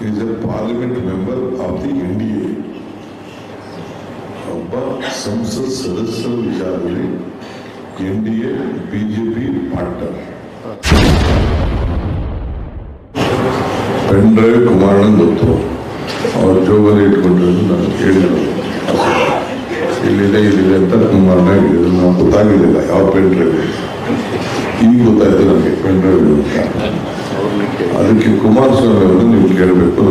is a parliament member of the NDA. ಒಬ್ಬ ಸಂಸತ್ ಸದಸ್ಯರ ವಿಚಾರದಲ್ಲಿ NDA BJP partner. Pen drive Kumaranna ಗೊತ್ತು, ಅವ್ರ ಜೋಬಲ್ಲಿ ಇಟ್ಕೊಂಡಿರೋದು ನಾನು ಹೇಳಿರೋದು. ಇಲ್ಲಿದೆ ಅಂತ ಕುಮಾರಣ್ಣ ಹೇಳಿದ್ರು, ನಾವು ಗೊತ್ತಾಗಲಿಲ್ಲ ಯಾವ ಪೆನ್ ಡ್ರೈವ್. ಈಗ ಗೊತ್ತಾಯ್ತು ನನಗೆ ಪೆನ್ ಡ್ರೈವ್ ಅಂತ. ಅದಕ್ಕೆ ಕುಮಾರಸ್ವಾಮಿ ಅವರು ನೀವು ಕೇಳಬೇಕು.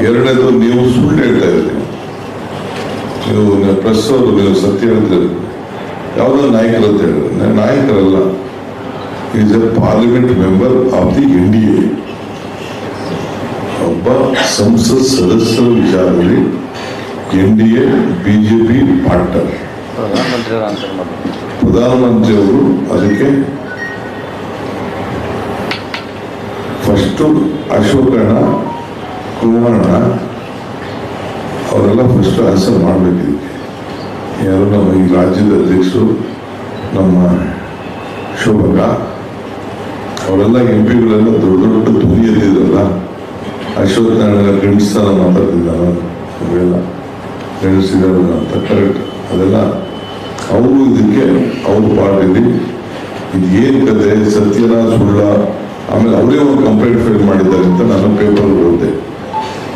ಎರಡನೇದು, ನೀವು ಸುಳ್ಳು ಹೇಳ್ತಾ ಇದ್ದೀರಿ. ನೀವು ಪ್ರೆಸ್ ಅವರು ನೀವು ಸತ್ಯ ಹೇಳ್ತೀರಿ. ಯಾವುದೋ ನಾಯಕರು ಅಂತ ಹೇಳಿದ್ರೆ ನಾಯಕರಲ್ಲ, is a parliament member of the NDA. ಒಬ್ಬ ಸಂಸತ್ ಸದಸ್ಯರ ವಿಚಾರದಲ್ಲಿ NDA ಬಿಜೆಪಿ ಪಾರ್ಟ್ನರ್. ಪ್ರಧಾನಮಂತ್ರಿಯವರು ಅದಕ್ಕೆ ಫಸ್ಟು ಅಶೋಕಣ್ಣ, ಕುಮಾರಣ್ಣ ಅವರೆಲ್ಲ ಫಸ್ಟ್ ಆನ್ಸರ್ ಮಾಡಬೇಕಿದೆ. ಯಾರು ನಮ್ಮ ಈ ರಾಜ್ಯದ ಅಧ್ಯಕ್ಷರು, ನಮ್ಮ ಶೋಭಗ ಅವರೆಲ್ಲ MP ದೊಡ್ಡ ದೊಡ್ಡ ಧ್ವನಿ ಎದ್ದಿದ್ರಲ್ಲ. ಅಶೋಕ್ ನಾರಾಯಣ ಗಣಿಸ್ತಾನ ಮಾತಾಡ್ತಿದ್ದಾರ, ಅವೆಲ್ಲ ಗಣಿಸಿದಾರ ಅಂತ ಕರೆಕ್ಟ್. ಅದೆಲ್ಲ ಅವರು ಇದಕ್ಕೆ ಅವ್ರ ಪಾರ್ಟಿಲಿ ಇದು ಏನು ಕತೆ, ಸತ್ಯನ ಸುಳ್ಳ. ಆಮೇಲೆ ಅವರೇ ಒಂದು ಕಂಪ್ಲೇಂಟ್ ಫೈಲ್ ಮಾಡಿದ್ದಾರೆ ಅಂತ ನಾನು ಪೇಪರ್ ಓದಿದೆ.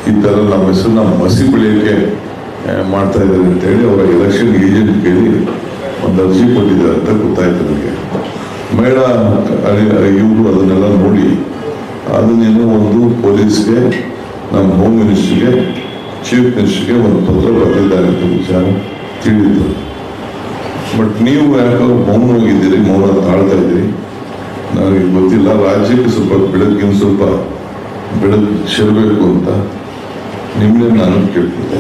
ಈ ಥರ ನಮ್ಮ ಹೆಸರು ನಮ್ಮ ಮಸಿ ಬೆಳೆಯೋಕ್ಕೆ ಮಾಡ್ತಾ ಇದ್ದಾರೆ ಅಂತೇಳಿ ಅವರ ಎಲೆಕ್ಷನ್ ಏಜೆಂಟ್ ಕೇಳಿ ಒಂದು ಅರ್ಜಿ ಕೊಟ್ಟಿದ್ದಾರೆ ಅಂತ ಗೊತ್ತಾಯ್ತು ನನಗೆ. ಮೇಡ ಇವರು ಅದನ್ನೆಲ್ಲ ನೋಡಿ ಅದನ್ನೇನೋ ಒಂದು ಪೊಲೀಸ್ಗೆ, ನಮ್ಮ ಹೋಮ್ ಮಿನಿಸ್ಟ್ರಿಗೆ, ಚೀಫ್ ಮಿನಿಸ್ಟ್ರಿಗೆ ಒಂದು ಪತ್ರ ಬರೆದಿದ್ದಾರೆ ಅಂತ ವಿಚಾರ ತಿಳಿಯಿತು. ಬಟ್ ನೀವು ಯಾಕೋ ಮೌನವಾಗಿದ್ದೀರಿ, ಮೌನ ತಾಳ್ತಾ ಇದ್ದೀರಿ. ನನಗೆ ಗೊತ್ತಿಲ್ಲ, ರಾಜ್ಯಕ್ಕೆ ಸ್ವಲ್ಪ ಬೆಳಕಿನ ಸ್ವಲ್ಪ ಬೆಳಕು ಚೆಲ್ಲಬೇಕು ಅಂತ ನಿಮ್ಮನ್ನೇ ನಾನು ಕೇಳ್ತಿದ್ದೆ.